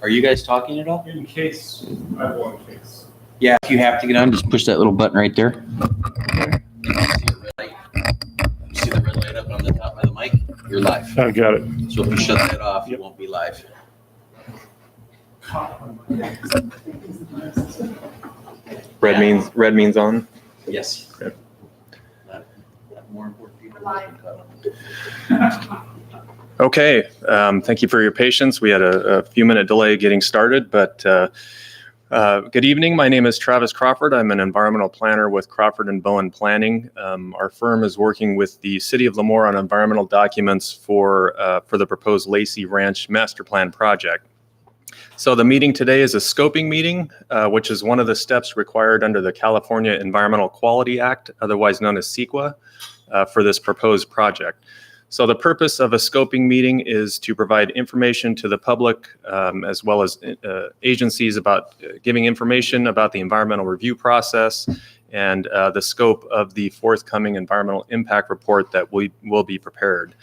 Are you guys talking at all? In case, I have one case. Yeah, if you have to get on, just push that little button right there. See the red light up on the top of the mic? You're live. I got it. So if you shut that off, you won't be live. Red means on. Yes. Okay. More important people. Okay, thank you for your patience. We had a few minute delay getting started, but good evening. My name is Travis Crawford. I'm an environmental planner with Crawford and Bowen Planning. Our firm is working with the City of Lemoore on environmental documents for the proposed Lacey Ranch Master Plan project. So the meeting today is a scoping meeting, which is one of the steps required under the California Environmental Quality Act, otherwise known as CEQA, for this proposed project. So the purpose of a scoping meeting is to provide information to the public as well as agencies about giving information about the environmental review process and the scope of the forthcoming environmental impact report that will be prepared.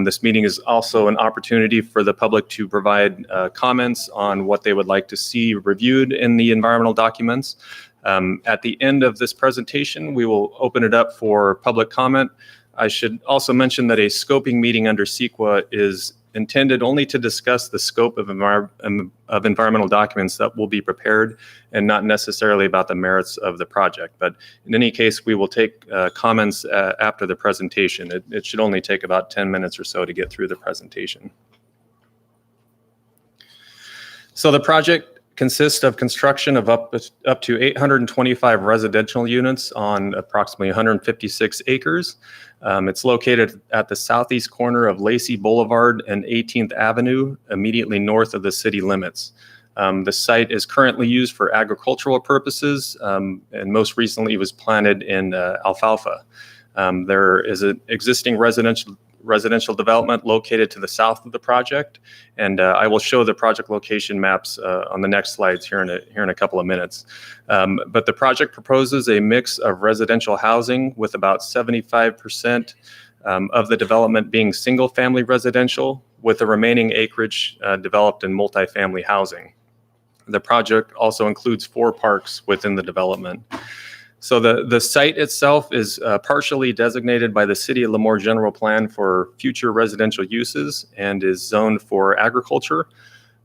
This meeting is also an opportunity for the public to provide comments on what they would like to see reviewed in the environmental documents. At the end of this presentation, we will open it up for public comment. I should also mention that a scoping meeting under CEQA is intended only to discuss the scope of environmental documents that will be prepared and not necessarily about the merits of the project. But in any case, we will take comments after the presentation. It should only take about 10 minutes or so to get through the presentation. So the project consists of construction of up to 825 residential units on approximately 156 acres. It's located at the southeast corner of Lacey Boulevard and 18th Avenue, immediately north of the city limits. The site is currently used for agricultural purposes, and most recently was planted in alfalfa. There is an existing residential development located to the south of the project, and I will show the project location maps on the next slides here in a couple of minutes. But the project proposes a mix of residential housing with about 75% of the development being single-family residential, with the remaining acreage developed in multifamily housing. The project also includes 4 parks within the development. So the site itself is partially designated by the City of Lemoore General Plan for future residential uses and is zoned for agriculture.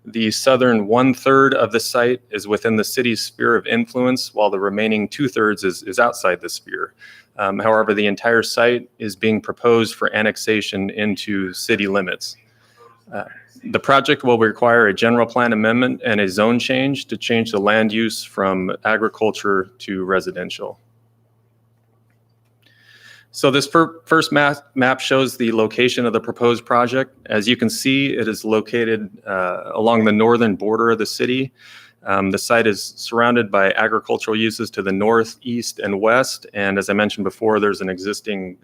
The southern 1/3 of the site is within the city's sphere of influence, while the remaining 2/3 is outside the sphere. However, the entire site is being proposed for annexation into city limits. The project will require a general plan amendment and a zone change to change the land use from agriculture to residential. So this first map shows the location of the proposed project. As you can see, it is located along the northern border of the city. The site is surrounded by agricultural uses to the north, east, and west. And as I mentioned before, there's existing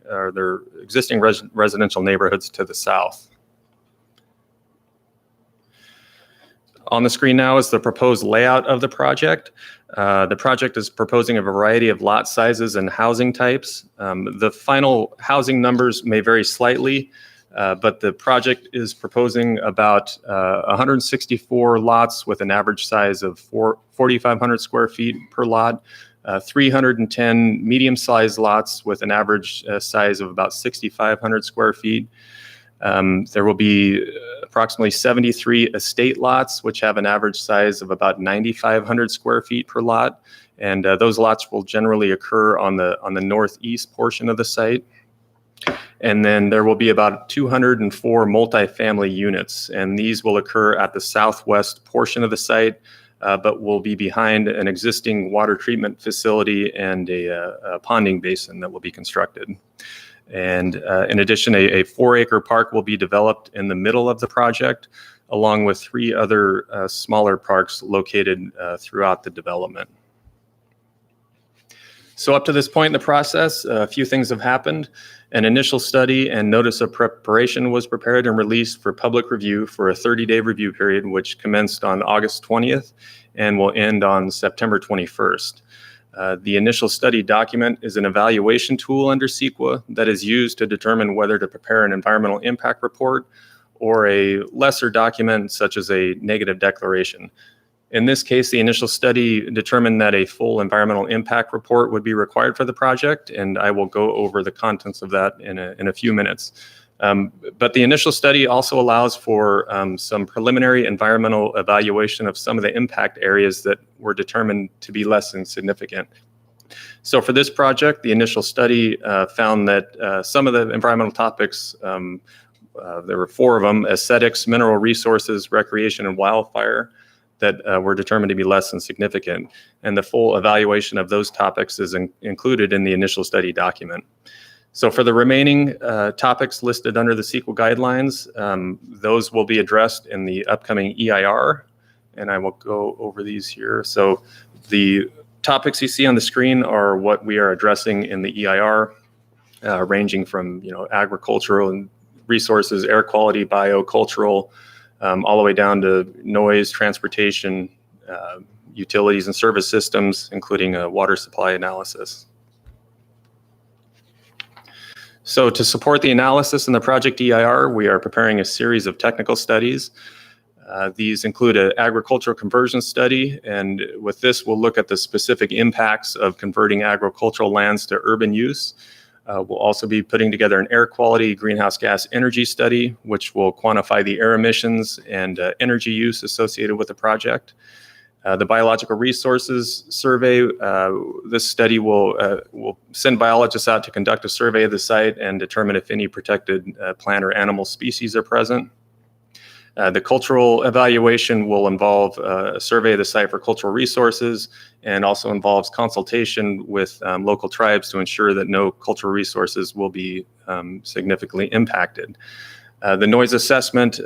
residential neighborhoods to the south. On the screen now is the proposed layout of the project. The project is proposing a variety of lot sizes and housing types. The final housing numbers may vary slightly, but the project is proposing about 164 lots with an average size of 4,500 square feet per lot, 310 medium-sized lots with an average size of about 6,500 square feet. There will be approximately 73 estate lots, which have an average size of about 9,500 square feet per lot. And those lots will generally occur on the northeast portion of the site. And then there will be about 204 multifamily units, and these will occur at the southwest portion of the site, but will be behind an existing water treatment facility and a ponding basin that will be constructed. And in addition, a 4-acre park will be developed in the middle of the project, along with 3 other smaller parks located throughout the development. So up to this point in the process, a few things have happened. An initial study and notice of preparation was prepared and released for public review for a 30-day review period, which commenced on August 20th and will end on September 21st. The initial study document is an evaluation tool under CEQA that is used to determine whether to prepare an environmental impact report or a lesser document such as a negative declaration. In this case, the initial study determined that a full environmental impact report would be required for the project, and I will go over the contents of that in a few minutes. But the initial study also allows for some preliminary environmental evaluation of some of the impact areas that were determined to be less than significant. So for this project, the initial study found that some of the environmental topics, there were 4 of them: aesthetics, mineral resources, recreation, and wildfire, that were determined to be less than significant. And the full evaluation of those topics is included in the initial study document. So for the remaining topics listed under the CEQA guidelines, those will be addressed in the upcoming EIR, and I will go over these here. So the topics you see on the screen are what we are addressing in the EIR, ranging from agricultural and resources, air quality, biocultural, all the way down to noise, transportation, utilities and service systems, including a water supply analysis. So to support the analysis in the project EIR, we are preparing a series of technical studies. These include an agricultural conversion study, and with this, we'll look at the specific impacts of converting agricultural lands to urban use. We'll also be putting together an air quality greenhouse gas energy study, which will quantify the air emissions and energy use associated with the project. The biological resources survey, this study will send biologists out to conduct a survey of the site and determine if any protected plant or animal species are present. The cultural evaluation will involve a survey of the site for cultural resources, and also involves consultation with local tribes to ensure that no cultural resources will be significantly impacted. The noise assessment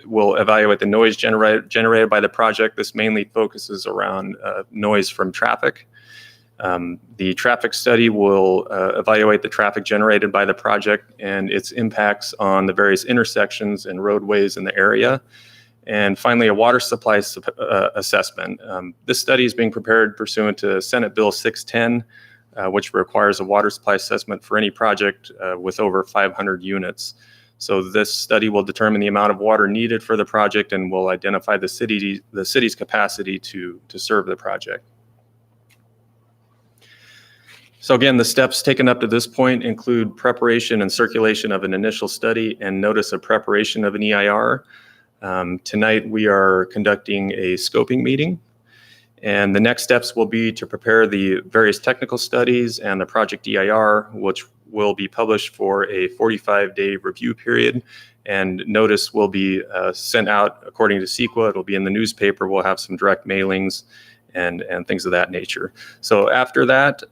will evaluate the noise generated by the project. This mainly focuses around noise from traffic. The traffic study will evaluate the traffic generated by the project and its impacts on the various intersections and roadways in the area. And finally, a water supply assessment. This study is being prepared pursuant to Senate Bill 610, which requires a water supply assessment for any project with over 500 units. So this study will determine the amount of water needed for the project and will identify the city's capacity to serve the project. So again, the steps taken up to this point include preparation and circulation of an initial study and notice of preparation of an EIR. Tonight we are conducting a scoping meeting, and the next steps will be to prepare the various technical studies and the project EIR, which will be published for a 45-day review period, and notice will be sent out according to CEQA. It'll be in the newspaper. We'll have some direct mailings and things of that nature. So after that,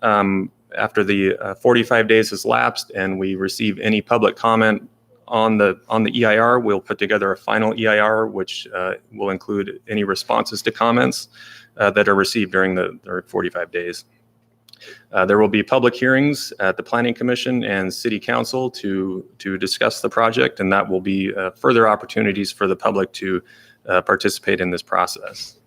after the 45 days has lapsed and we receive any public comment on the EIR, we'll put together a final EIR, which will include any responses to comments that are received during the 45 days. There will be public hearings at the Planning Commission and City Council to discuss the project, and that will be further opportunities for the public to participate in this process.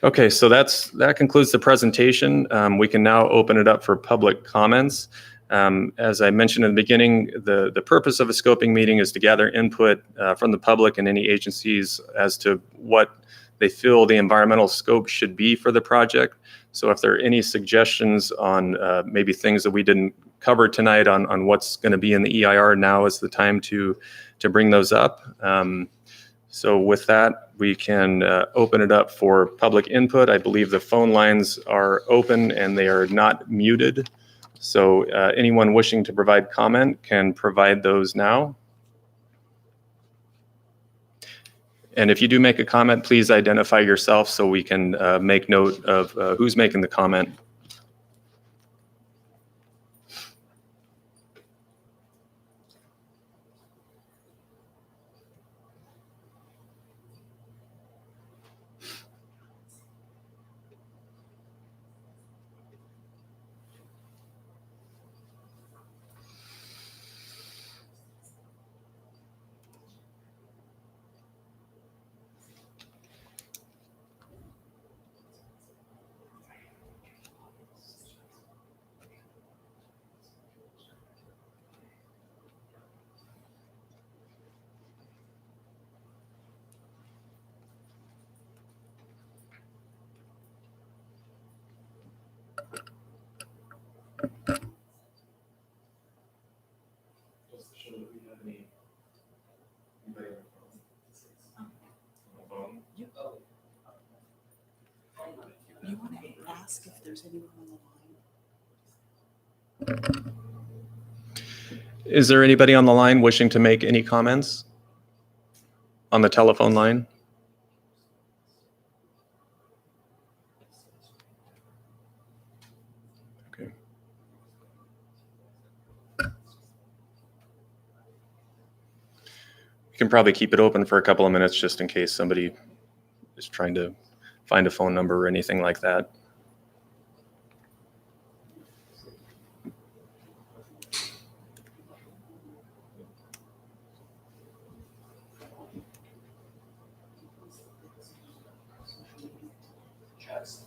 Okay, so that concludes the presentation. We can now open it up for public comments. As I mentioned in the beginning, the purpose of a scoping meeting is to gather input from the public and any agencies as to what they feel the environmental scope should be for the project. So if there are any suggestions on maybe things that we didn't cover tonight on what's going to be in the EIR, now is the time to bring those up. So with that, we can open it up for public input. I believe the phone lines are open and they are not muted. So anyone wishing to provide comment can provide those now. And if you do make a comment, please identify yourself so we can make note of who's making the comment. there's anyone on the line. Is there anybody on the line wishing to make any comments on the telephone line? Okay. We can probably keep it open for a couple of minutes just in case somebody is trying to find a phone number or anything like that.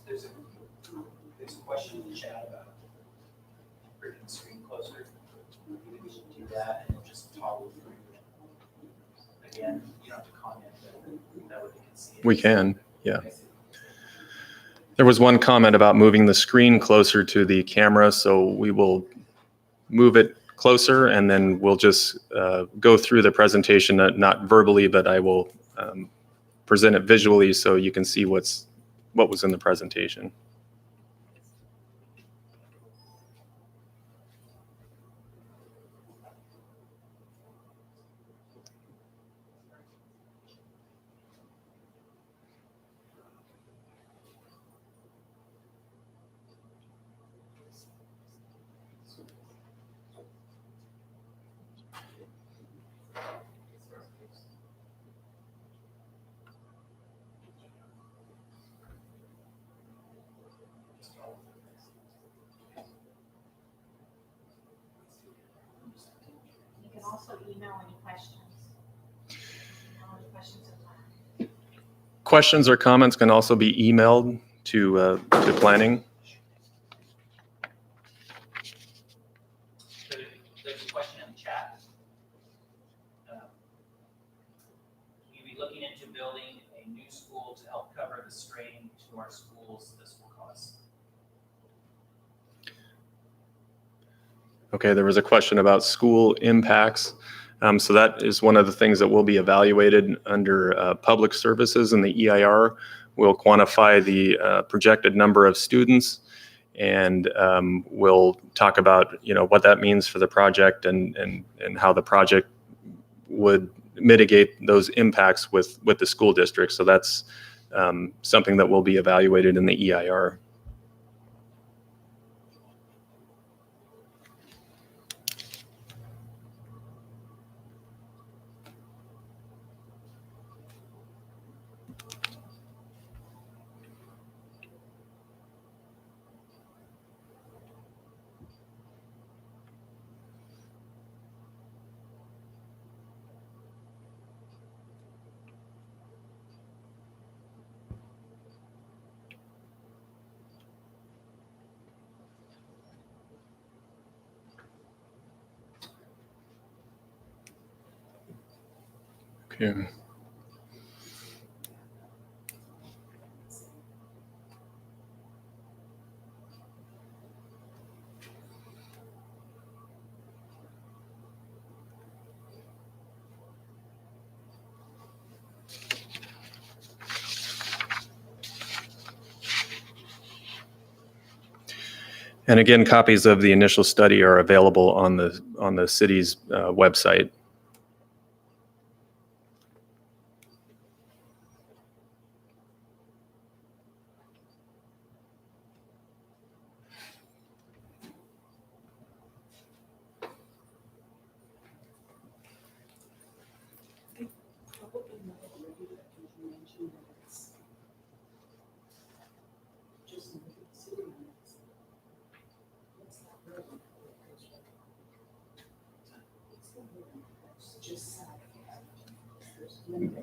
There's a question in the chat about bringing the screen closer. Maybe we should do that and just toggle through. Again, you don't have to comment, but that way we can see it. We can, yeah. There was one comment about moving the screen closer to the camera, so we will move it closer and then we'll just go through the presentation, not verbally, but I will present it visually so you can see what was in the presentation. You can also email any questions. Questions or comments can also be emailed to planning. There's a question in the chat. Will you be looking into building a new school to help cover the strain to our schools this will cause? Okay, there was a question about school impacts. So that is one of the things that will be evaluated under public services in the EIR. We'll quantify the projected number of students, and we'll talk about what that means for the project and how the project would mitigate those impacts with the school district. So that's something that will be evaluated in the EIR. Okay. And again, copies of the initial study are available on the city's website.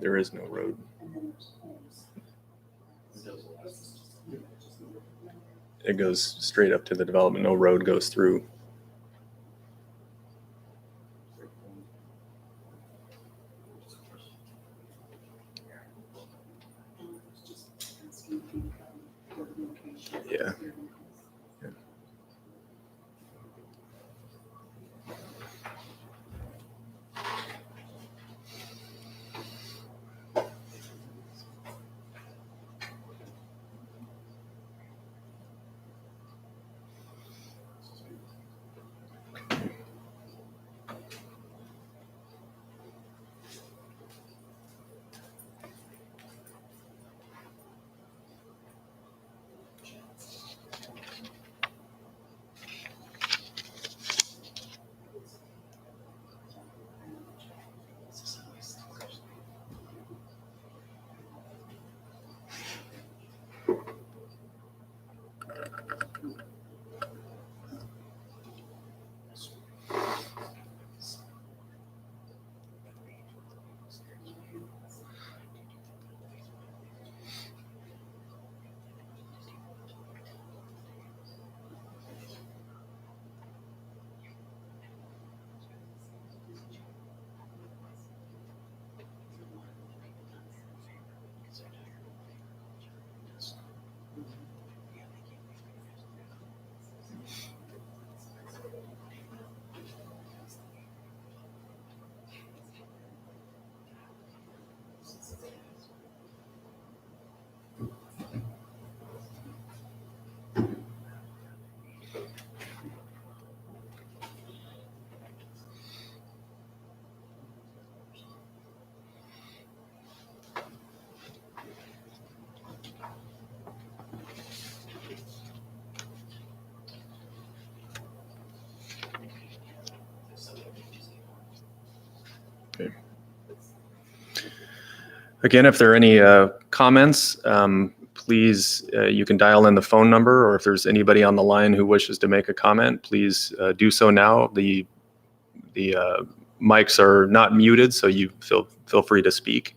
There is no road. It goes straight up to the development. No road goes through. Yeah. Again, if there are any comments, please, you can dial in the phone number, or if there's anybody on the line who wishes to make a comment, please do so now. The mics are not muted, so you feel free to speak.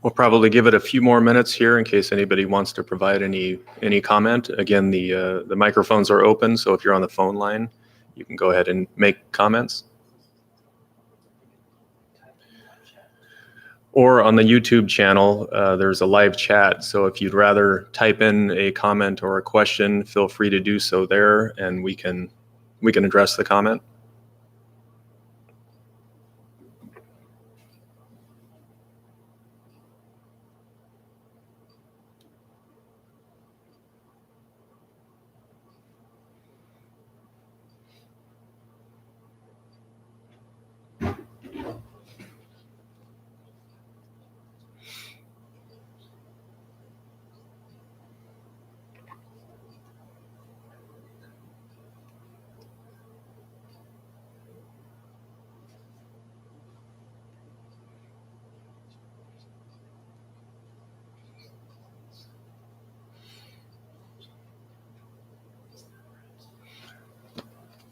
We'll probably give it a few more minutes here in case anybody wants to provide any comment. Again, the microphones are open, so if you're on the phone line, you can go ahead and make comments. Or on the YouTube channel, there's a live chat, so if you'd rather type in a comment or a question, feel free to do so there, and we can address the comment.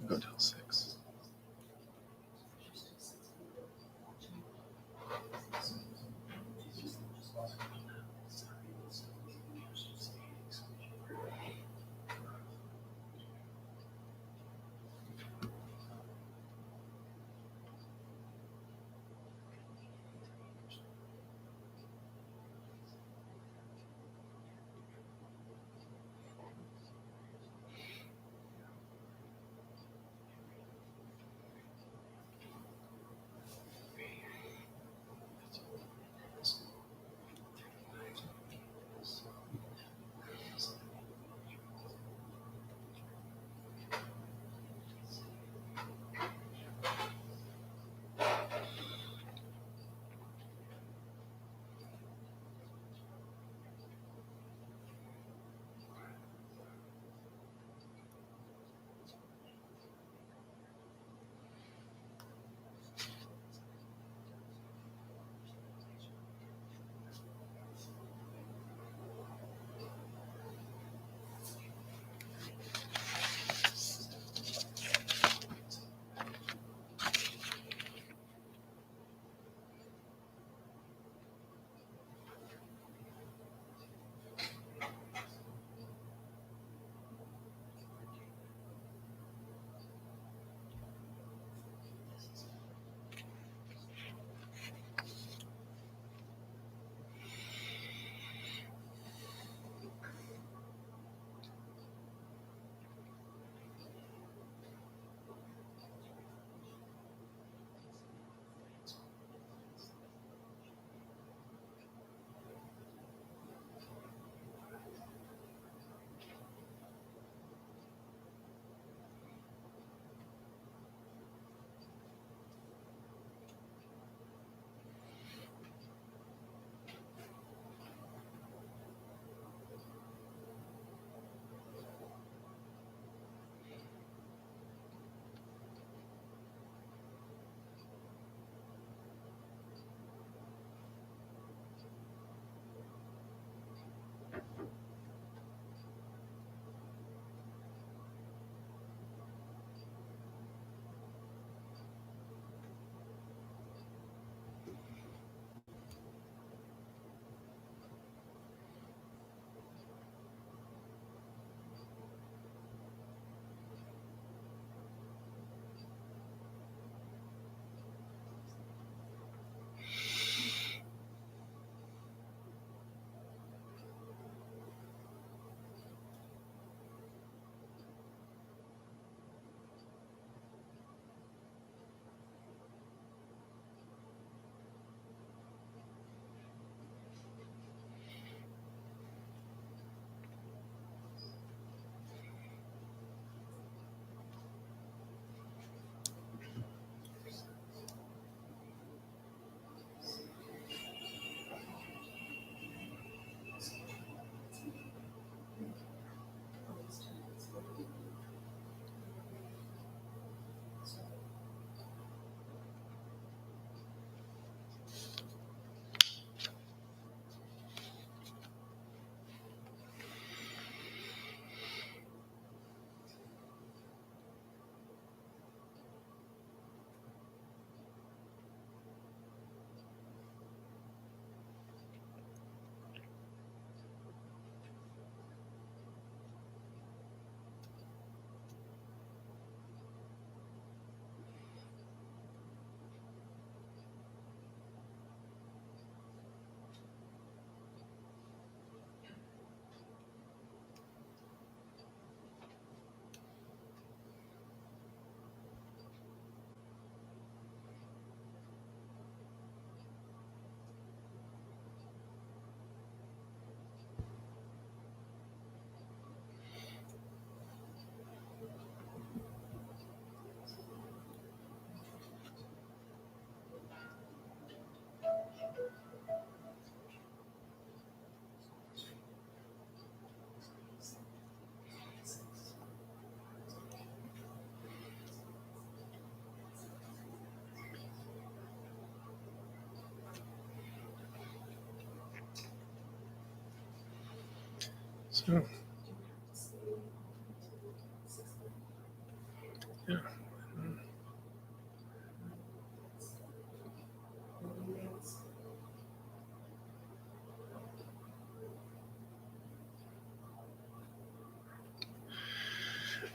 Go till 6.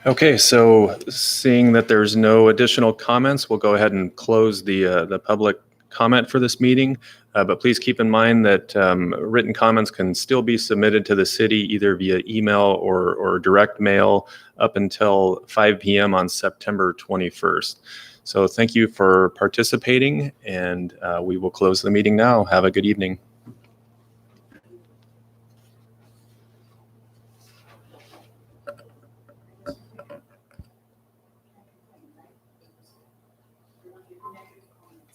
Okay, so seeing that there's no additional comments, we'll go ahead and close the public comment for this meeting. But please keep in mind that written comments can still be submitted to the city either via email or direct mail up until 5 p.m. on September 21st. So thank you for participating, and we will close the meeting now. Have a good evening.